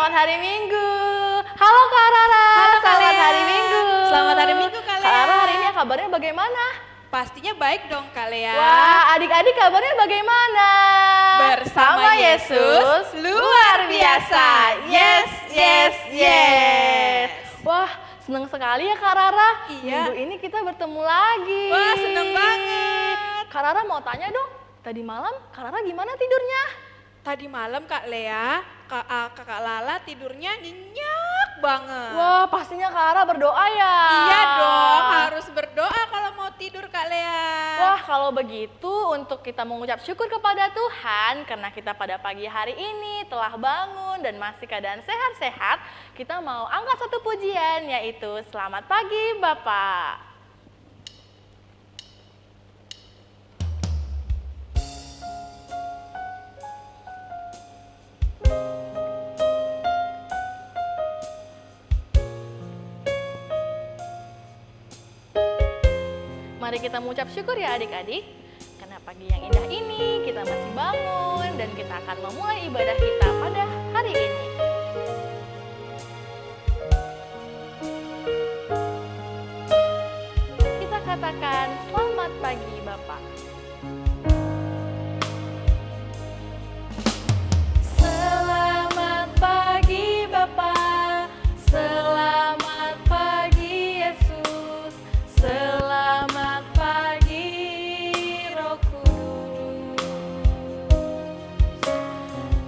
selamat hari Minggu. Halo Kak Rara, Halo, Kak selamat Lea. hari Minggu. Selamat hari Minggu, Kak Lea. Kak Rara hari ini kabarnya bagaimana? Pastinya baik dong Kak Lea. Wah, adik-adik kabarnya bagaimana? Bersama Yesus, luar biasa. Yes, yes, yes. Wah, senang sekali ya Kak Rara. Iya. Minggu ini kita bertemu lagi. Wah, seneng banget. Kak Rara mau tanya dong, tadi malam Kak Rara gimana tidurnya? Tadi malam Kak Lea, Kakak Lala tidurnya nyenyak banget. Wah, pastinya Kak Rara berdoa ya. Iya dong, harus berdoa kalau mau tidur Kak Lea. Wah, kalau begitu untuk kita mengucap syukur kepada Tuhan karena kita pada pagi hari ini telah bangun dan masih keadaan sehat-sehat, kita mau angkat satu pujian yaitu Selamat Pagi Bapak. Mari kita mengucap syukur ya adik-adik, karena pagi yang indah ini kita masih bangun dan kita akan memulai ibadah kita pada hari ini. Kita katakan selamat pagi Bapak. Selamat pagi Bapak, selamat pagi Yesus, selamat pagi Roh Kudus.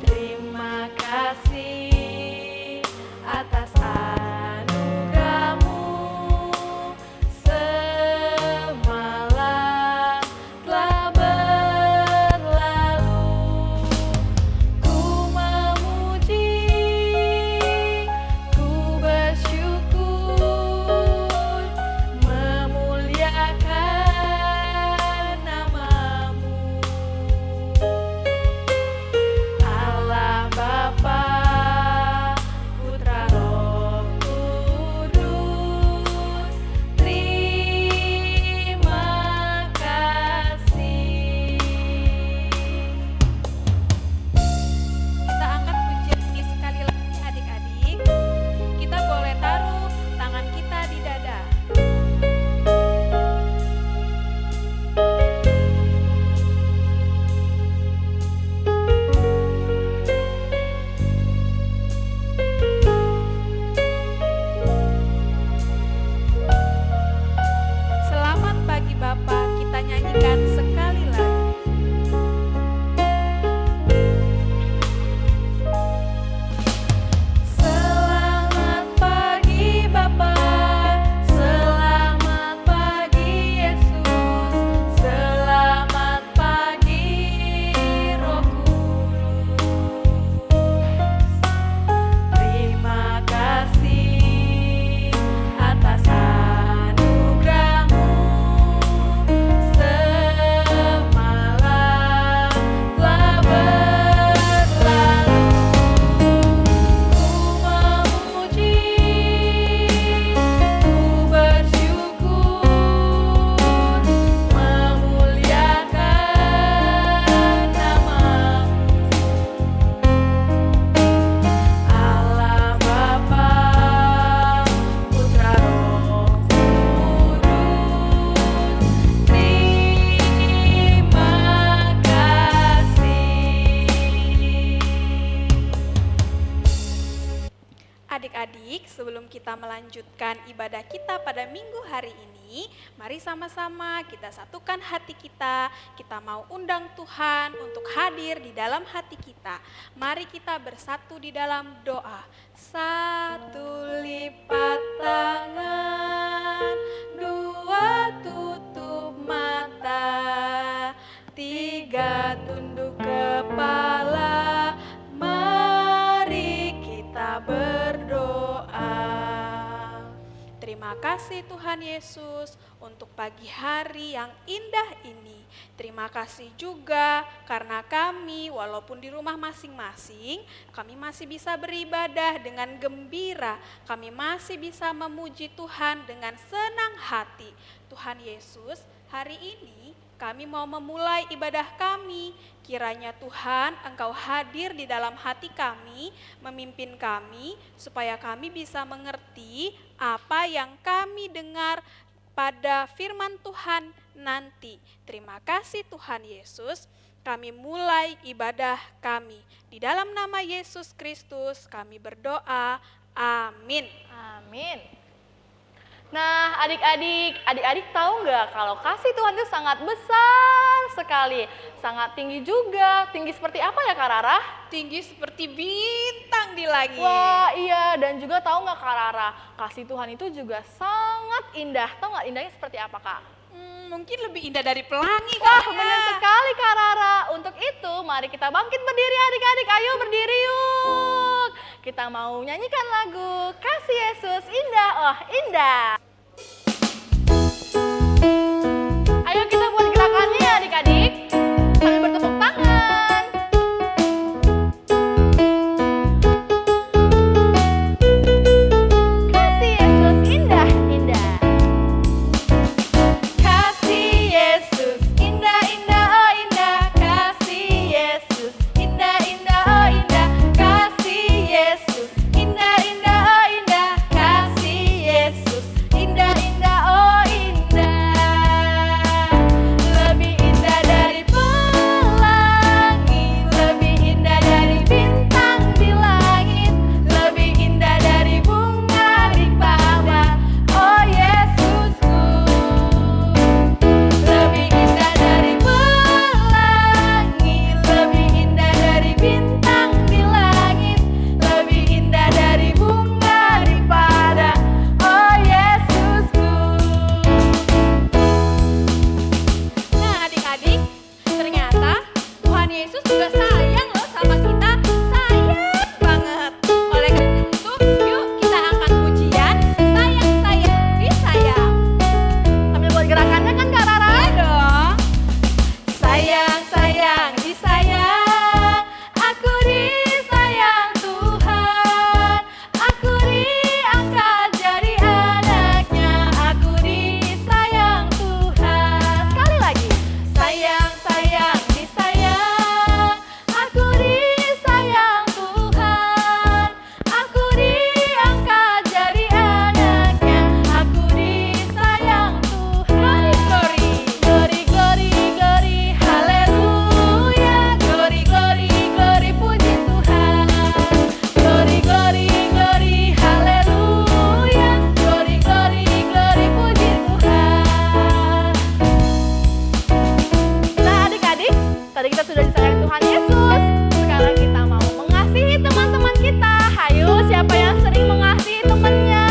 Terima kasih atas anugerah-Mu, semalam telah berlalu. Ku memuji, ku bersyukur, memuliakan nama-Mu. Allah Bapa, Putra Roh Kudus, terima kasih. Kita angkat pujian ini sekali lagi adik-adik. Kita boleh taruh tangan kita di dada. Selamat pagi Bapak, kita nyanyikan sekali lagi. Selamat pagi Bapak, selamat pagi Yesus, selamat pagi Roh Kudus. Terima kasih atas anugerah-Mu, semalam telah berlalu. Ku memuji, ku bersyukur, memuliakan nama-Mu. Allah Bapa, Putra Roh Kudus, terima kasih. Adik-adik, sebelum kita melanjutkan ibadah kita pada minggu hari ini, mari sama-sama kita satukan hati kita. Kita mau undang Tuhan untuk hadir di dalam hati kita. Mari kita bersatu di dalam doa. Satu lipat tangan, dua tutup mata, tiga tunduk kepala. Mari kita berdoa. Terima kasih Tuhan Yesus untuk pagi hari yang indah ini. Terima kasih juga karena kami walaupun di rumah masing-masing, kami masih bisa beribadah dengan gembira. Kami masih bisa memuji Tuhan dengan senang hati. Tuhan Yesus, hari ini kami mau memulai ibadah kami. Kiranya Tuhan, Engkau hadir di dalam hati kami, memimpin kami, supaya kami bisa mengerti apa yang kami dengar pada firman Tuhan nanti. Terima kasih Tuhan Yesus, kami mulai ibadah kami. Di dalam nama Yesus Kristus kami berdoa, amin. Amin. Nah, adik-adik tahu nggak kalau kasih Tuhan itu sangat besar sekali, sangat tinggi juga. Tinggi seperti apa ya Kak Rara? Tinggi seperti bintang di langit. Wah iya, dan juga tahu nggak Kak Rara, kasih Tuhan itu juga sangat indah. Tahu nggak indahnya seperti apa Kak? Mungkin lebih indah dari pelangi. Wah benar sekali Kak Rara. Untuk itu mari kita bangkit berdiri adik-adik, ayo berdiri yuk. Kita mau nyanyikan lagu Kasih Yesus Indah, oh indah. Ayo kita buat gerakannya ya adik-adik, sambil bertepuk tangan. Kasih Yesus indah, indah. Kasih Yesus indah, indah, oh indah. Kasih Yesus indah, indah, oh indah. Kasih Yesus indah, indah, oh indah. Kasih Yesus indah, indah, oh indah. Lebih indah dari pelangi, lebih indah dari bintang di langit, lebih indah dari bunga di bawah. Oh Yesusku, lebih indah dari pelangi, lebih indah dari bintang di langit, lebih indah dari bunga di padang. Oh Yesusku. Nah adik-adik, ternyata Tuhan Yesus juga sayang loh sama kita. Sayang banget. Oleh karena itu, yuk kita angkat pujian. Sayang, sayang, disayang. Sambil buat gerakannya kan Kak Rara? Iya dong. Sayang, sayang, disayang, aku disayang Tuhan, aku diangkat jadi anaknya, aku disayang Tuhan. Sekali lagi, sayang, sayang, disayang, aku disayang Tuhan, aku diangkat jadi anaknya, aku disayang Tuhan. Glory, glory, glory, haleluya. Glory, glory, glory, puji Tuhan. Glory, glory, glory, haleluya. Glory, glory, glory, puji Tuhan. Nah adik-adik, tadi kita sudah disayang Tuhan Yesus. Sekarang kita mau mengasihi teman-teman kita. Hayo, siapa yang sering mengasihi temannya?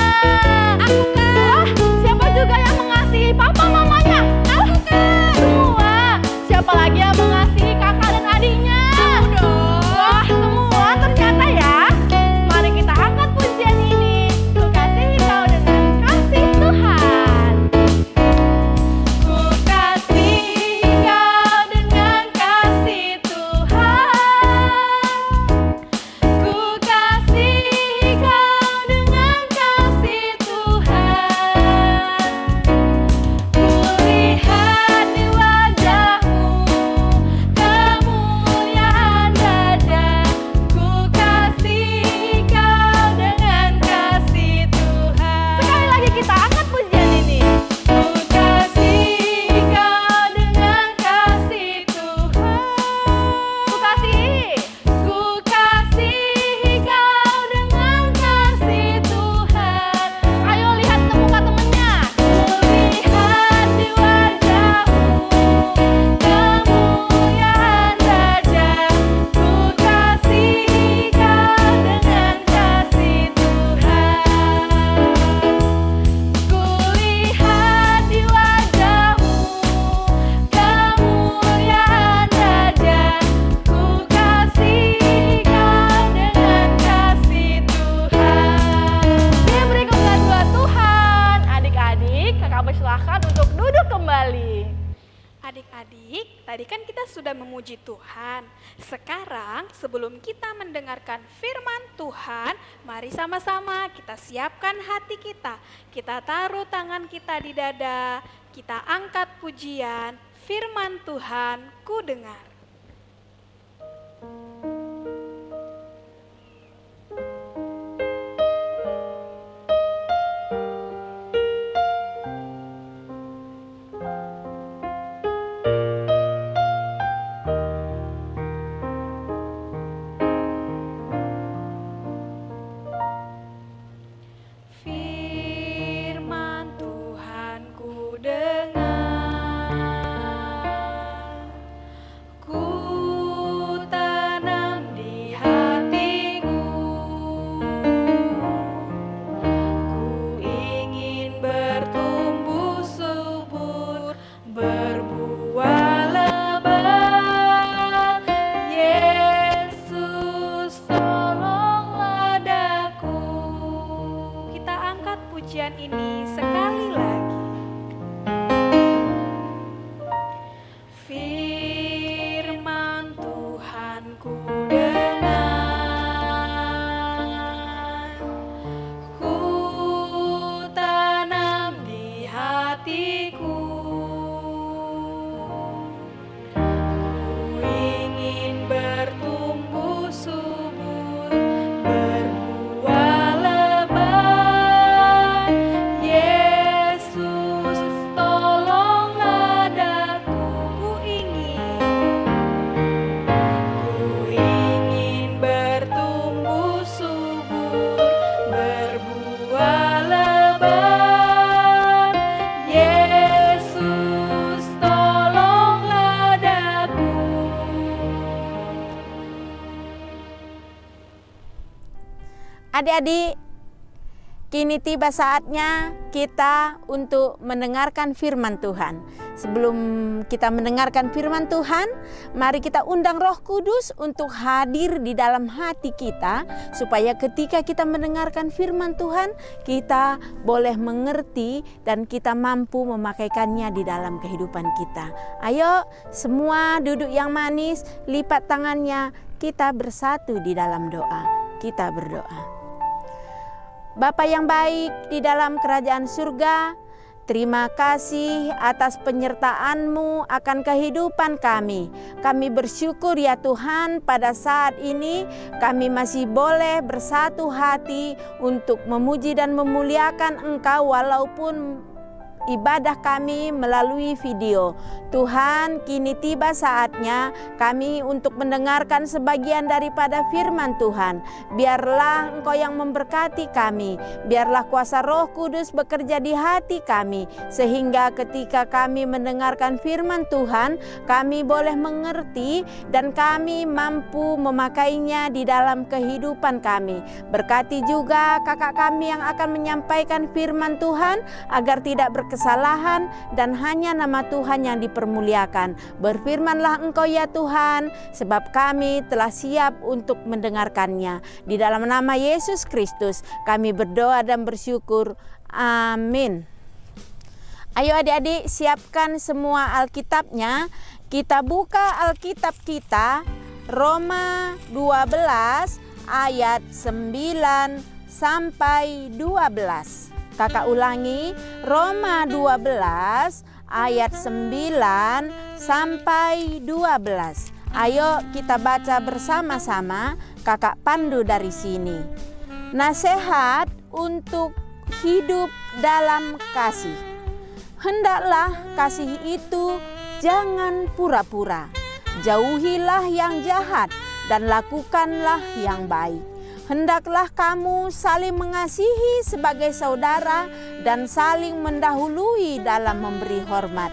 Aku Kak. Wah, siapa juga yang mengasihi papa mamanya? Aku Kak. Semua. Siapa lagi yang mengasihi kakak dan adiknya? Aku dong. Wah, semua ternyata ya. Mari kita angkat pujian ini. Ku kasihi kau dengan kasih Tuhan. Ku kasihi kau dengan kasih Tuhan. Ku kasihi kau dengan kasih Tuhan. Ku lihat di wajahmu kemuliaan dada. Ku kasihi kau dengan kasih Tuhan. Sekali lagi kita angkat pujian ini. Ku kasihi kau dengan kasih Tuhan. Ku kasihi kau dengan kasih Tuhan. Ayo lihat ke muka temennya. Ku lihat di wajahmu kemuliaan dada. Ku kasihi kau dengan kasih Tuhan. Ku lihat di wajahmu kemuliaan dada. Ku kasihi kau dengan kasih Tuhan. Dia beri kemuliaan buat Tuhan. Adik-adik, kakak persilahkan untuk duduk kembali. Adik-adik, tadi kan kita sudah memuji Tuhan. Sekarang sebelum kita mendengarkan firman Tuhan, mari sama-sama kita siapkan hati kita. Kita taruh tangan kita di dada, kita angkat pujian. firman Tuhan ku dengar. Pujian ini sekali lagi. Firman Tuhan ku dengar, ku tanam di hatiku, ku ingin bertumbuh subur, berbuah lebat. Adik-adik, kini tiba saatnya kita untuk mendengarkan firman Tuhan. Sebelum kita mendengarkan firman Tuhan, mari kita undang Roh Kudus untuk hadir di dalam hati kita, supaya ketika kita mendengarkan firman Tuhan, kita boleh mengerti dan kita mampu memakaikannya di dalam kehidupan kita. Ayo, semua duduk yang manis, lipat tangannya, kita bersatu di dalam doa. Kita berdoa. Bapa yang baik di dalam kerajaan surga, terima kasih atas penyertaan-Mu akan kehidupan kami. Kami bersyukur ya Tuhan, pada saat ini kami masih boleh bersatu hati untuk memuji dan memuliakan Engkau walaupun ibadah kami melalui video. Tuhan, kini tiba saatnya kami untuk mendengarkan sebagian daripada firman Tuhan. Biarlah Engkau yang memberkati kami. Biarlah kuasa Roh Kudus bekerja di hati kami, sehingga ketika kami mendengarkan firman Tuhan, kami boleh mengerti dan kami mampu memakainya di dalam kehidupan kami. Berkati juga kakak kami yang akan menyampaikan firman Tuhan, agar tidak kesalahan dan hanya nama Tuhan yang dipermuliakan. Berfirmanlah Engkau ya Tuhan, sebab kami telah siap untuk mendengarkannya. Di dalam nama Yesus Kristus kami berdoa dan bersyukur. Amin. Ayo adik-adik, siapkan semua Alkitabnya. Kita buka Alkitab kita, Roma 12 ayat 9 sampai 12. Kakak ulangi, Roma 12 ayat 9 sampai 12. Ayo kita baca bersama-sama, Kakak pandu dari sini. Nasihat untuk hidup dalam kasih. Hendaklah kasih itu jangan pura-pura. Jauhilah yang jahat dan lakukanlah yang baik. Hendaklah kamu saling mengasihi sebagai saudara dan saling mendahului dalam memberi hormat.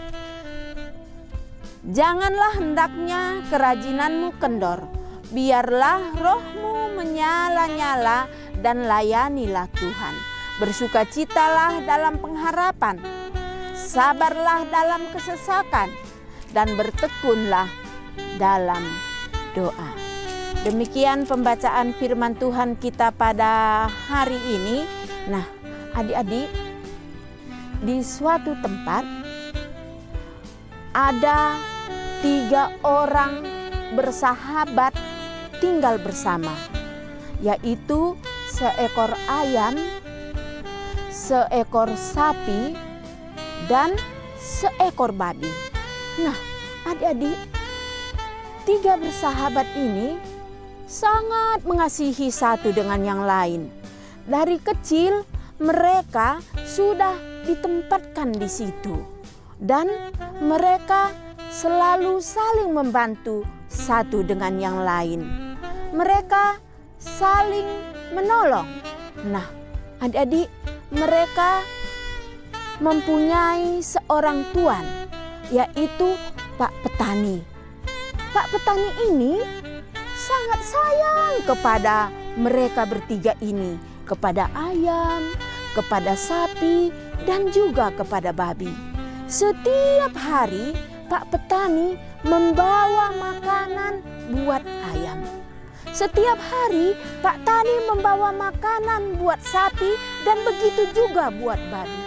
Janganlah hendaknya kerajinanmu kendor. Biarlah rohmu menyala-nyala dan layanilah Tuhan. Bersukacitalah dalam pengharapan. Sabarlah dalam kesesakan dan bertekunlah dalam doa. Demikian pembacaan firman Tuhan kita pada hari ini. Nah, adik-adik, di suatu tempat ada 3 orang bersahabat tinggal bersama, yaitu seekor ayam, seekor sapi, dan seekor babi. Nah, adik-adik, 3 bersahabat ini sangat mengasihi satu dengan yang lain. Dari kecil mereka sudah ditempatkan di situ dan mereka selalu saling membantu satu dengan yang lain. Mereka saling menolong. Nah, adik-adik, mereka mempunyai seorang tuan, yaitu Pak Petani. Pak Petani ini sangat sayang kepada mereka bertiga ini, kepada ayam, kepada sapi, dan juga kepada babi. Setiap hari Pak Petani membawa makanan buat ayam. Setiap hari Pak Tani membawa makanan buat sapi dan begitu juga buat babi.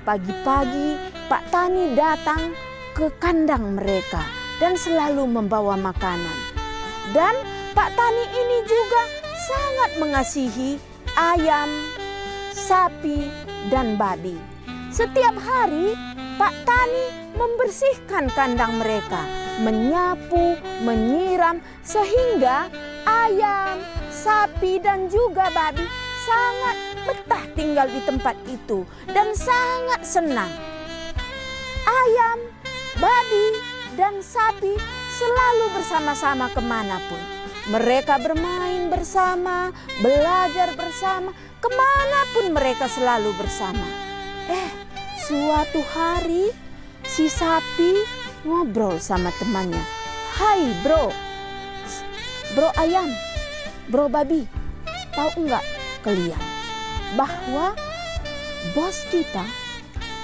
Pagi-pagi Pak Tani datang ke kandang mereka dan selalu membawa makanan. Dan Pak Tani ini juga sangat mengasihi ayam, sapi, dan babi. Setiap hari Pak Tani membersihkan kandang mereka, menyapu, menyiram, sehingga ayam, sapi, dan juga babi sangat betah tinggal di tempat itu dan sangat senang. Ayam, babi, dan sapi selalu bersama-sama kemanapun. Mereka bermain bersama, belajar bersama, kemanapun mereka selalu bersama. Suatu hari si sapi ngobrol sama temannya. "Hai bro ayam, bro babi, tahu enggak kalian bahwa bos kita,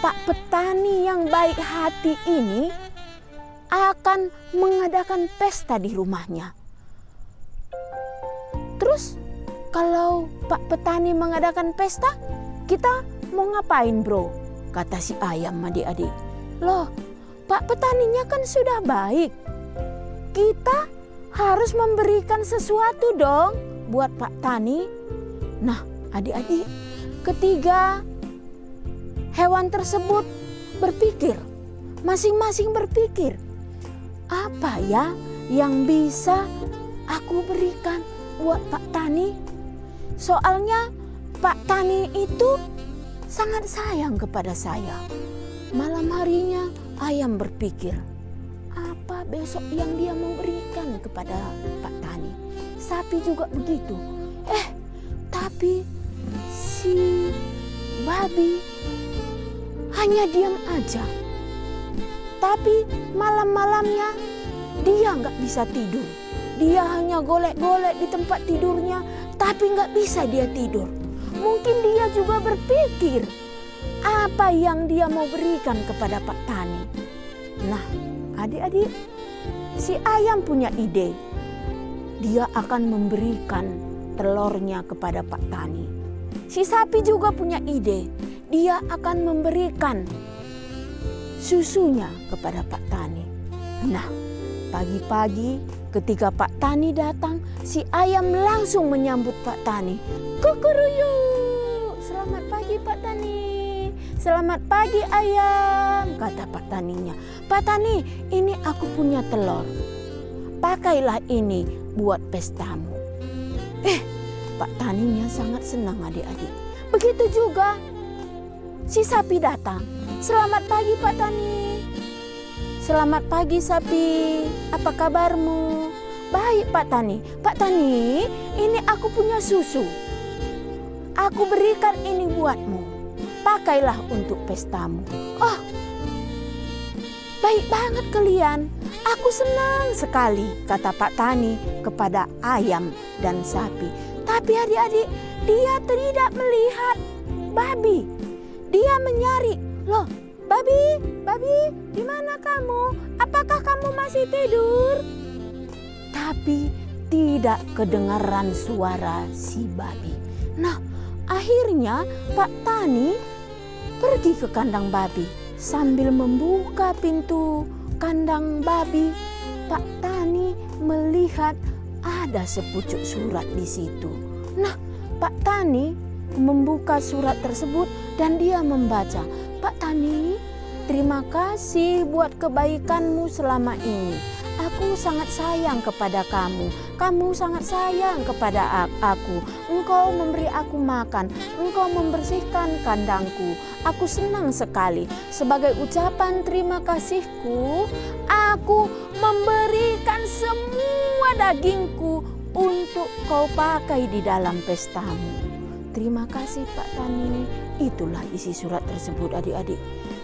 Pak Petani yang baik hati ini akan mengadakan pesta di rumahnya. Terus kalau Pak Petani mengadakan pesta, kita mau ngapain bro?" Kata si ayam, adik-adik. "Loh, Pak Petaninya kan sudah baik. Kita harus memberikan sesuatu dong buat Pak Tani." Nah, adik-adik, ketiga hewan tersebut berpikir, masing-masing berpikir, apa ya yang bisa aku berikan buat Pak Tani? Soalnya Pak Tani itu sangat sayang kepada saya. Malam harinya ayam berpikir, apa besok yang dia mau berikan kepada Pak Tani? Sapi juga begitu. Tapi si babi hanya diam aja. Tapi malam-malamnya dia nggak bisa tidur. Dia hanya golek-golek di tempat tidurnya, tapi nggak bisa dia tidur. Mungkin dia juga berpikir apa yang dia mau berikan kepada Pak Tani. Nah, adik-adik, si ayam punya ide. Dia akan memberikan telurnya kepada Pak Tani. Si sapi juga punya ide. Dia akan memberikan susunya kepada Pak Tani. Nah, pagi-pagi ketika Pak Tani datang, si ayam langsung menyambut Pak Tani. "Kukuruyuk, selamat pagi Pak Tani." "Selamat pagi ayam," kata Pak Taninya. "Pak Tani, ini aku punya telur. Pakailah ini buat pestamu." Pak Taninya sangat senang, adik-adik. Begitu juga si sapi datang. "Selamat pagi Pak Tani." "Selamat pagi sapi, apa kabarmu?" "Baik Pak Tani." "Pak Tani, ini aku punya susu. Aku berikan ini buatmu. Pakailah untuk pestamu." "Oh, baik banget kalian. Aku senang sekali," kata Pak Tani kepada ayam dan sapi. Tapi adik-adik, dia tidak melihat babi. Dia menyari, "Loh, babi, di mana kamu? Apakah kamu masih tidur?" Tapi tidak kedengaran suara si babi. Nah, akhirnya Pak Tani pergi ke kandang babi. Sambil membuka pintu kandang babi, Pak Tani melihat ada sepucuk surat di situ. Nah, Pak Tani membuka surat tersebut dan dia membaca, "Pak Tani, Terima kasih buat kebaikan-Mu selama ini. Aku sangat sayang kepada kamu. Kamu sangat sayang kepada aku. Engkau memberi aku makan. Engkau membersihkan kandangku. Aku senang sekali. Sebagai ucapan terima kasihku, aku memberikan semua dagingku untuk kau pakai di dalam pestamu. Terima kasih Pak Tani. Itulah isi surat tersebut adik-adik.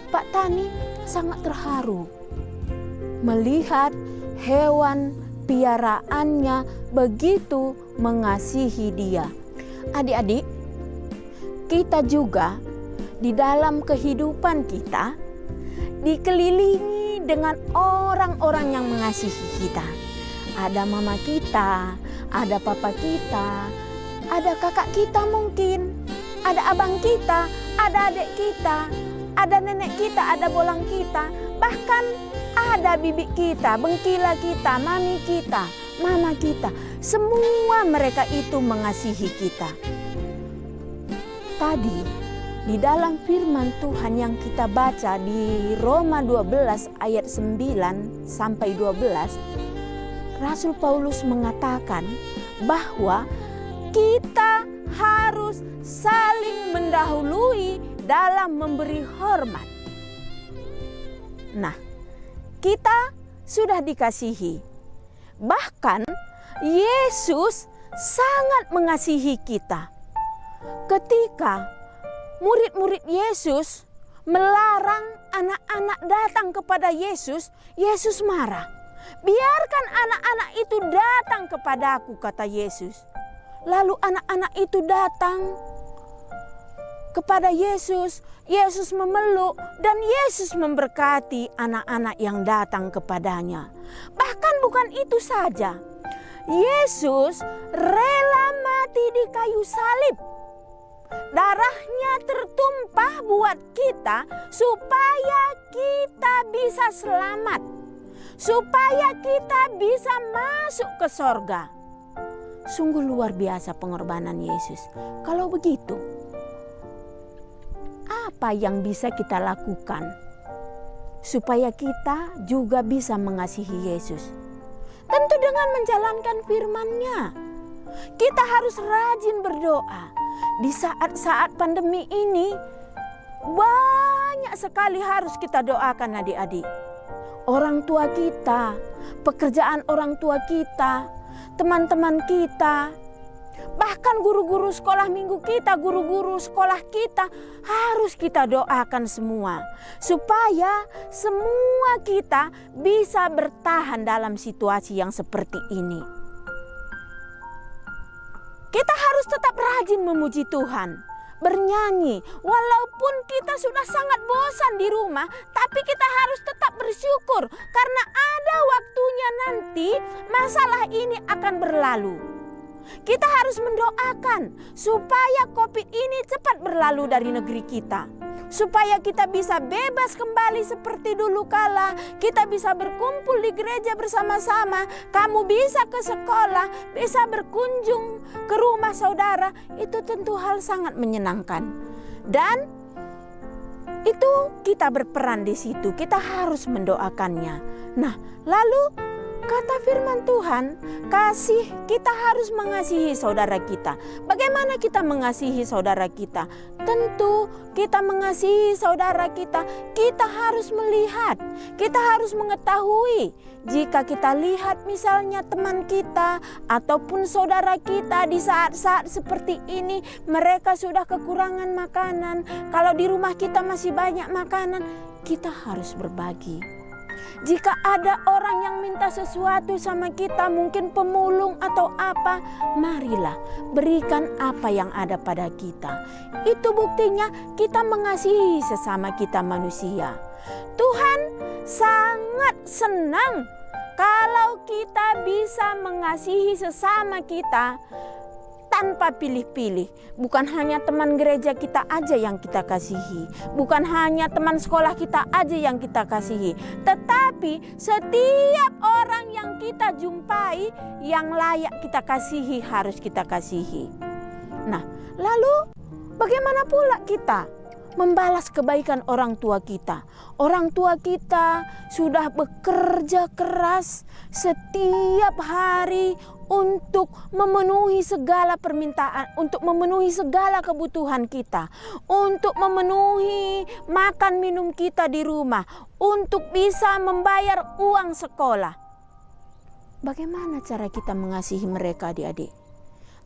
Pak Tani sangat terharu melihat hewan piaraannya begitu mengasihi dia. Adik-adik, kita juga di dalam kehidupan kita dikelilingi dengan orang-orang yang mengasihi kita. Ada mama kita, ada papa kita, ada kakak kita mungkin, ada abang kita, ada adik kita, ada nenek kita, ada bolang kita, bahkan ada bibi kita, bengkila kita, mami kita, mama kita. Semua mereka itu mengasihi kita. Tadi di dalam firman Tuhan yang kita baca di Roma 12 ayat 9 sampai 12, Rasul Paulus mengatakan bahwa kita harus saling mendahului dalam memberi hormat. Nah, kita sudah dikasihi. Bahkan Yesus sangat mengasihi kita. Ketika murid-murid Yesus melarang anak-anak datang kepada Yesus, Yesus marah. Biarkan anak-anak itu datang kepadaku, kata Yesus. Lalu anak-anak itu datang kepada Yesus. Yesus memeluk dan Yesus memberkati anak-anak yang datang kepadanya. Bahkan bukan itu saja. Yesus rela mati di kayu salib. Darahnya tertumpah buat kita supaya kita bisa selamat. Supaya kita bisa masuk ke sorga. Sungguh luar biasa pengorbanan Yesus. Kalau begitu, apa yang bisa kita lakukan supaya kita juga bisa mengasihi Yesus? Tentu dengan menjalankan firman-Nya. Kita harus rajin berdoa. Di saat-saat pandemi ini, banyak sekali harus kita doakan adik-adik. Orang tua kita, pekerjaan orang tua kita, teman-teman kita, bahkan guru-guru sekolah minggu kita, guru-guru sekolah kita, harus kita doakan semua. Supaya semua kita bisa bertahan dalam situasi yang seperti ini. Kita harus tetap rajin memuji Tuhan, bernyanyi. Walaupun kita sudah sangat bosan di rumah, tapi kita harus tetap bersyukur. Karena ada waktunya nanti masalah ini akan berlalu. Kita harus mendoakan supaya COVID ini cepat berlalu dari negeri kita. Supaya kita bisa bebas kembali seperti dulu kala. Kita bisa berkumpul di gereja bersama-sama. Kamu bisa ke sekolah, bisa berkunjung ke rumah saudara. Itu tentu hal sangat menyenangkan. Dan itu kita berperan di situ. Kita harus mendoakannya. Nah, lalu kata firman Tuhan, kita harus mengasihi saudara kita. Bagaimana kita mengasihi saudara kita? Tentu kita mengasihi saudara kita harus melihat, kita harus mengetahui. Jika kita lihat misalnya teman kita ataupun saudara kita di saat-saat seperti ini, mereka sudah kekurangan makanan. Kalau di rumah kita masih banyak makanan, kita harus berbagi. Jika ada orang yang minta sesuatu sama kita, mungkin pemulung atau apa, marilah berikan apa yang ada pada kita. Itu buktinya kita mengasihi sesama kita manusia. Tuhan sangat senang kalau kita bisa mengasihi sesama kita tanpa pilih-pilih. Bukan hanya teman gereja kita aja yang kita kasihi. Bukan hanya teman sekolah kita aja yang kita kasihi. Tetapi setiap orang yang kita jumpai yang layak kita kasihi harus kita kasihi. Nah, lalu bagaimana pula kita membalas kebaikan orang tua kita. Orang tua kita sudah bekerja keras setiap hari untuk memenuhi segala permintaan, untuk memenuhi segala kebutuhan kita, untuk memenuhi makan minum kita di rumah, untuk bisa membayar uang sekolah. Bagaimana cara kita mengasihi mereka, adik-adik?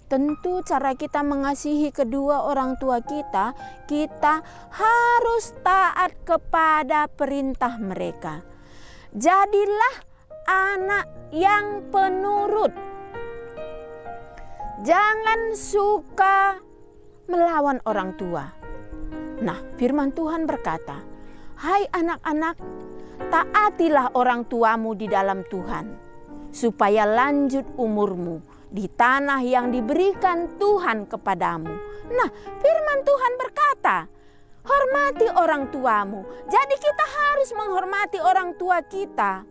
Tentu cara kita mengasihi kedua orang tua kita, kita harus taat kepada perintah mereka. Jadilah anak yang penurut. Jangan suka melawan orang tua. Nah, firman Tuhan berkata, "Hai anak-anak, taatilah orang tuamu di dalam Tuhan, supaya lanjut umurmu di tanah yang diberikan Tuhan kepadamu." Nah, firman Tuhan berkata, hormati orang tuamu. Jadi kita harus menghormati orang tua kita.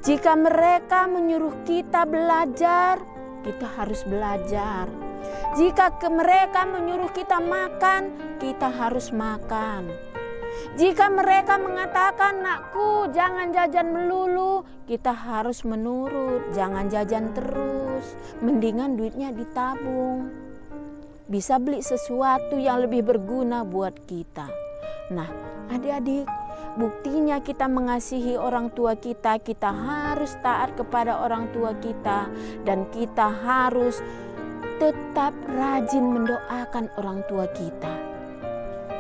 Jika mereka menyuruh kita belajar, kita harus belajar. Jika mereka menyuruh kita makan, kita harus makan. Jika mereka mengatakan, "Nakku, jangan jajan melulu," kita harus menurut, jangan jajan terus. Mendingan duitnya ditabung. Bisa beli sesuatu yang lebih berguna buat kita. Nah, adik-adik, buktinya kita mengasihi orang tua kita, kita harus taat kepada orang tua kita, dan kita harus tetap rajin mendoakan orang tua kita.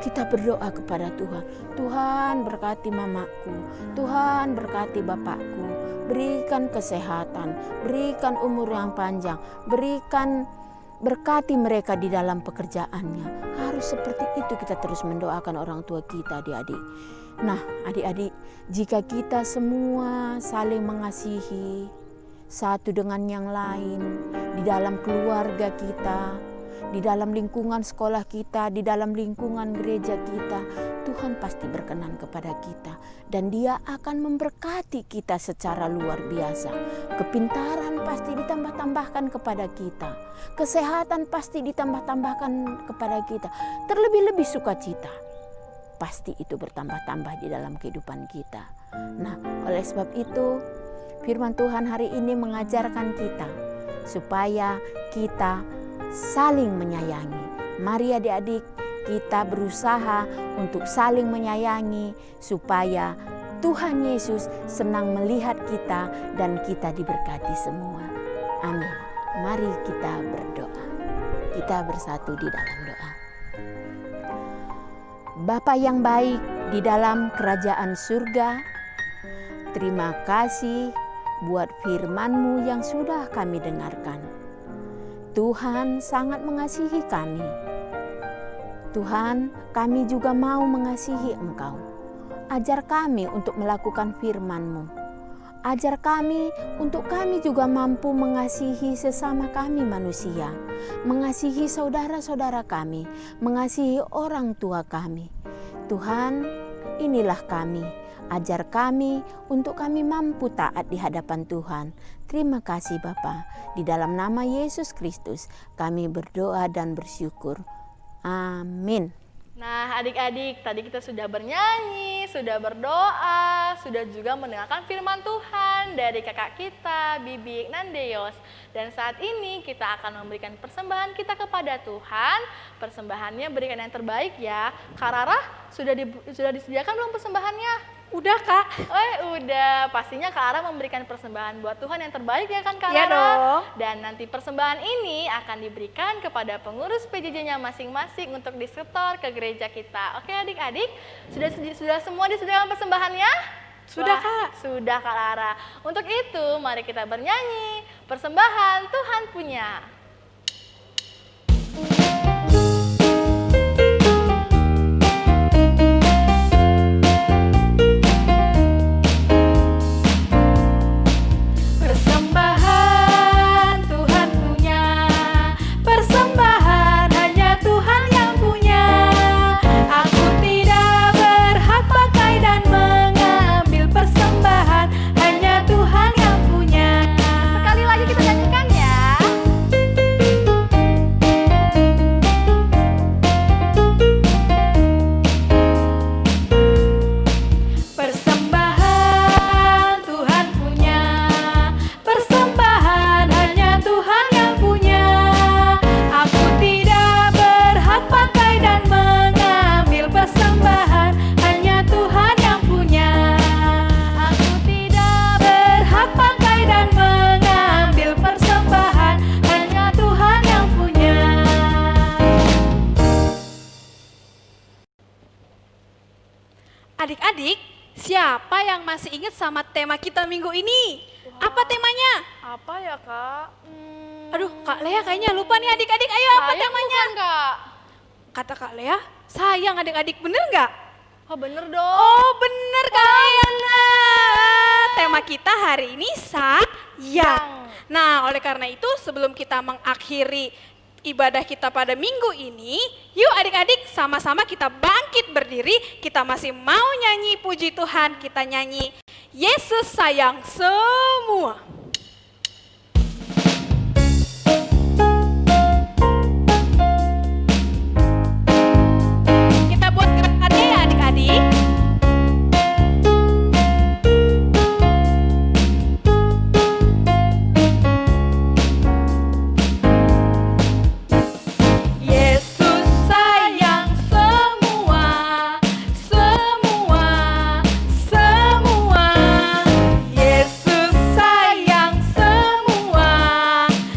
Kita berdoa kepada Tuhan. Tuhan berkati mamaku, Tuhan berkati bapakku, berikan kesehatan, berikan umur yang panjang, berkati mereka di dalam pekerjaannya. Harus seperti itu kita terus mendoakan orang tua kita, adik-adik. Nah, adik-adik, jika kita semua saling mengasihi satu dengan yang lain di dalam keluarga kita, di dalam lingkungan sekolah kita, di dalam lingkungan gereja kita, Tuhan pasti berkenan kepada kita. Dan Dia akan memberkati kita secara luar biasa. Kepintaran pasti ditambah-tambahkan kepada kita. Kesehatan pasti ditambah-tambahkan kepada kita. Terlebih-lebih sukacita, pasti itu bertambah-tambah di dalam kehidupan kita. Nah, oleh sebab itu, firman Tuhan hari ini mengajarkan kita supaya kita saling menyayangi. Mari adik-adik, kita berusaha untuk saling menyayangi supaya Tuhan Yesus senang melihat kita dan kita diberkati semua. Amin. Mari kita berdoa. Kita bersatu di dalam doa. Bapa yang baik di dalam kerajaan surga, terima kasih buat firman-Mu yang sudah kami dengarkan. Tuhan sangat mengasihi kami. Tuhan, kami juga mau mengasihi Engkau. Ajar kami untuk melakukan firman-Mu. Ajar kami untuk kami juga mampu mengasihi sesama kami manusia, mengasihi saudara-saudara kami, mengasihi orang tua kami. Tuhan, inilah kami. Ajar kami untuk kami mampu taat di hadapan Tuhan. Terima kasih Bapa. Di dalam nama Yesus Kristus kami berdoa dan bersyukur. Amin. Nah, adik-adik, tadi kita sudah bernyanyi, sudah berdoa, sudah juga mendengarkan firman Tuhan dari kakak kita, Bibi Nandeos. Dan saat ini kita akan memberikan persembahan kita kepada Tuhan. Persembahannya berikan yang terbaik ya. Kak Rara, sudah disediakan belum persembahannya? Udah Kak. Udah. Pastinya Kak Ara memberikan persembahan buat Tuhan yang terbaik ya kan Kak Ara? Iya dong. Dan nanti persembahan ini akan diberikan kepada pengurus PJJ-nya masing-masing untuk disetor ke gereja kita. Oke adik-adik, sudah semua disediakan persembahannya? Sudah Wah, Kak. Sudah Kak Ara. Untuk itu mari kita bernyanyi persembahan Tuhan punya. Hanya Tuhan yang punya. Sekali lagi kita nyanyikan ya. Adik-adik, siapa yang masih ingat sama tema kita minggu ini? Apa temanya? Apa ya Kak? Aduh, Kak Lea kayaknya lupa nih adik-adik. Ayo, apa Sayang temanya? bukan, Kak? Kata Kak Lea, sayang adik-adik, bener nggak? Oh bener dong. Oh bener Kak Lea. Tema kita hari ini sayang. Nah, oleh karena itu sebelum kita mengakhiri ibadah kita pada minggu ini, yuk adik-adik sama-sama kita bangkit berdiri, kita masih mau nyanyi puji Tuhan, kita nyanyi Yesus sayang semua. Kita buat gerakannya ya adik-adik. Yesus sayang semua, semua, semua. Yesus sayang semua,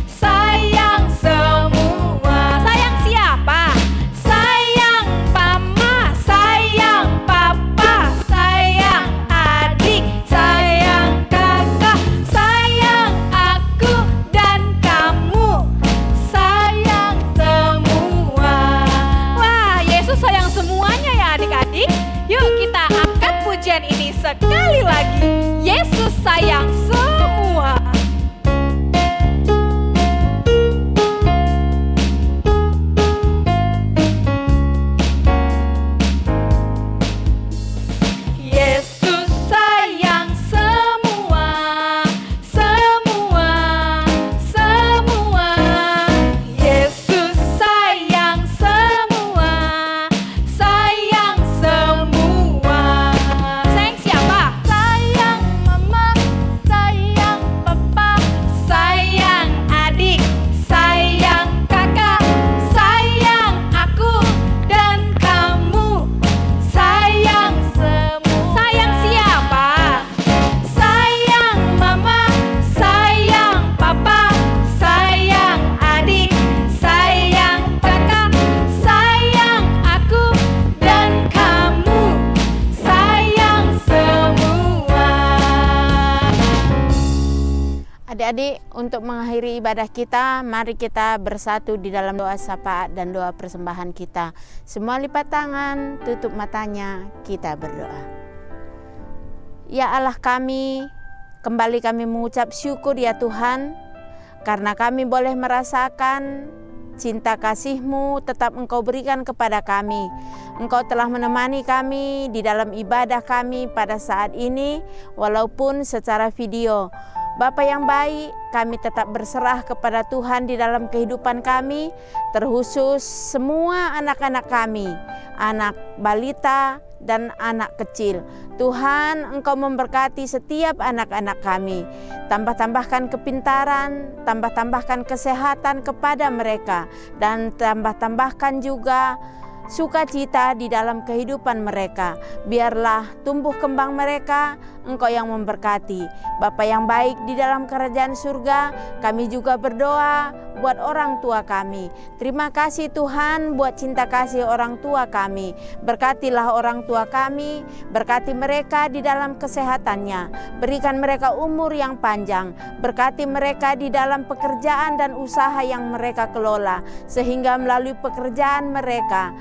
sayang semua. Sayang siapa? Sayang mama, sayang papa, sayang adik, sayang kakak, sayang aku dan kamu. Sayang semua. Wah, Yesus sayang semuanya ya adik-adik. Yuk kita angkat pujian ini sekali lagi. Yesus sayang semua. Yesus sayang semua, semua, semua. Yesus sayang semua, sayang semua. Sayang siapa? Sayang mama, sayang papa, sayang adik, sayang kakak, sayang aku dan kamu. Sayang semua. Sayang siapa? Sayang mama, sayang papa, sayang adik, sayang kakak, sayang aku dan kamu. Sayang semua. Adik-adik, untuk mengakhiri ibadah kita, mari kita bersatu di dalam doa syafaat dan doa persembahan kita. Semua lipat tangan, tutup matanya, kita berdoa. Ya Allah kami, kembali kami mengucap syukur ya Tuhan, karena kami boleh merasakan cinta kasih-Mu tetap Engkau berikan kepada kami. Engkau telah menemani kami di dalam ibadah kami pada saat ini, walaupun secara video. Bapa yang baik, kami tetap berserah kepada Tuhan di dalam kehidupan kami, terkhusus semua anak-anak kami, anak balita dan anak kecil. Tuhan, Engkau memberkati setiap anak-anak kami. Tambah-tambahkan kepintaran, tambah-tambahkan kesehatan kepada mereka, dan tambah-tambahkan juga sukacita di dalam kehidupan mereka. Biarlah tumbuh kembang mereka, Engkau yang memberkati. Bapa yang baik di dalam kerajaan surga, kami juga berdoa buat orang tua kami. Terima kasih Tuhan buat cinta kasih orang tua kami. Berkatilah orang tua kami, berkati mereka di dalam kesehatannya. Berikan mereka umur yang panjang. Berkati mereka di dalam pekerjaan dan usaha yang mereka kelola, sehingga melalui pekerjaan mereka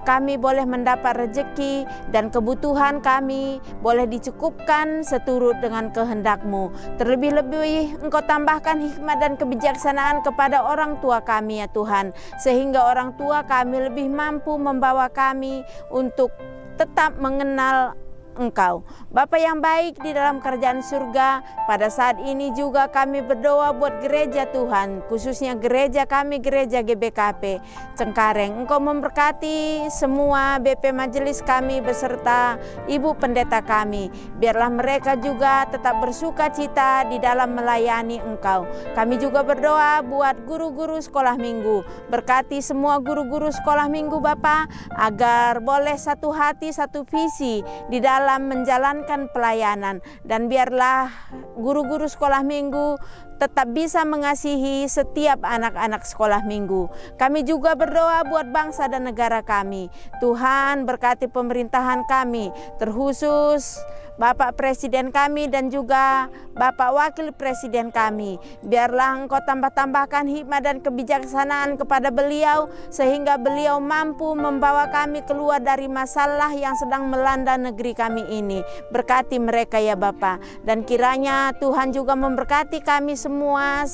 kami boleh mendapat rezeki dan kebutuhan kami boleh dicukupkan seturut dengan kehendak-Mu. Terlebih-lebih Engkau tambahkan hikmat dan kebijaksanaan kepada orang tua kami ya Tuhan, sehingga orang tua kami lebih mampu membawa kami untuk tetap mengenal Engkau. Bapa yang baik di dalam kerajaan surga, pada saat ini juga kami berdoa buat gereja Tuhan, khususnya gereja kami, gereja GBKP Cengkareng. Engkau memberkati semua BP majelis kami beserta ibu pendeta kami. Biarlah mereka juga tetap bersuka cita di dalam melayani Engkau. Kami juga berdoa buat guru-guru sekolah minggu. Berkati semua guru-guru sekolah minggu Bapa, agar boleh satu hati, satu visi di dalam menjalankan pelayanan. Dan biarlah guru-guru sekolah minggu tetap bisa mengasihi setiap anak-anak sekolah minggu. Kami juga berdoa buat bangsa dan negara kami. Tuhan berkati pemerintahan kami, terkhusus Bapak Presiden kami dan juga Bapak Wakil Presiden kami. Biarlah Engkau tambah-tambahkan hikmat dan kebijaksanaan kepada beliau, sehingga beliau mampu membawa kami keluar dari masalah yang sedang melanda negeri kami ini. Berkati mereka ya Bapa, dan kiranya Tuhan juga memberkati kami semua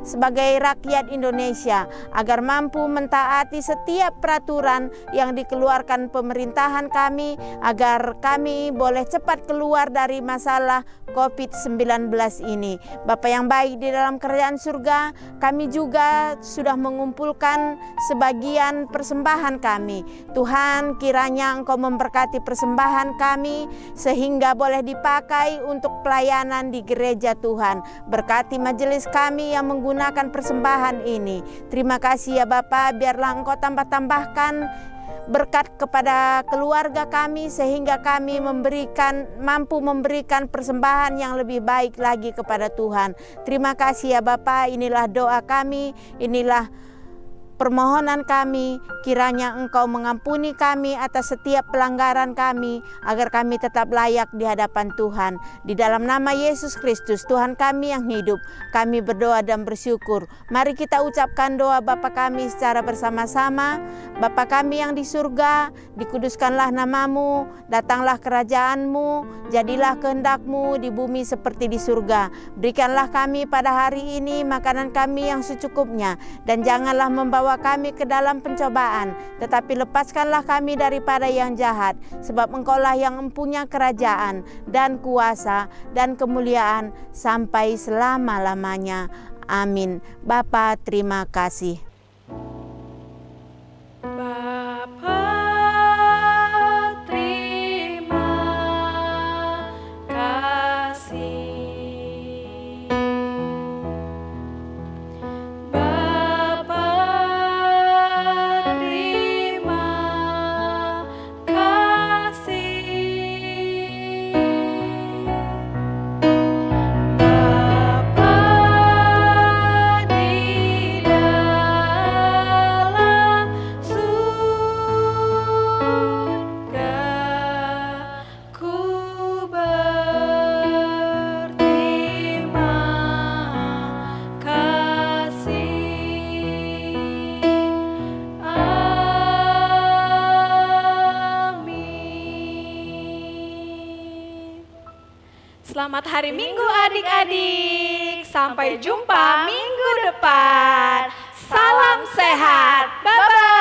sebagai rakyat Indonesia, agar mampu mentaati setiap peraturan yang dikeluarkan pemerintahan kami, agar kami boleh cepat keluar dari masalah COVID-19 ini. Bapa yang baik di dalam kerajaan surga, kami juga sudah mengumpulkan sebagian persembahan kami. Tuhan, kiranya Engkau memberkati persembahan kami sehingga boleh dipakai untuk pelayanan di gereja Tuhan. Berkati majelis kami yang menggunakan persembahan ini. Terima kasih ya Bapa, biarlah Engkau tambah-tambahkan berkat kepada keluarga kami sehingga kami mampu memberikan persembahan yang lebih baik lagi kepada Tuhan. Terima kasih ya Bapa, inilah doa kami, inilah permohonan kami, kiranya Engkau mengampuni kami atas setiap pelanggaran kami, agar kami tetap layak di hadapan Tuhan. Di dalam nama Yesus Kristus, Tuhan kami yang hidup, kami berdoa dan bersyukur. Mari kita ucapkan doa Bapa kami secara bersama-sama. Bapa kami yang di surga, dikuduskanlah namamu, datanglah kerajaan-Mu, jadilah kehendak-Mu di bumi seperti di surga. Berikanlah kami pada hari ini makanan kami yang secukupnya, dan janganlah membawa kami ke dalam pencobaan, tetapi lepaskanlah kami daripada yang jahat, sebab Engkaulah yang mempunyai kerajaan dan kuasa dan kemuliaan sampai selama-lamanya. Amin. Bapa, terima kasih. Bapa, terima kasih. Bapa, terima kasih. Bapa di dalam surga, ku berterima kasih. Amin. Selamat hari Minggu adik-adik. Sampai jumpa minggu depan. Salam sehat. Bye-bye.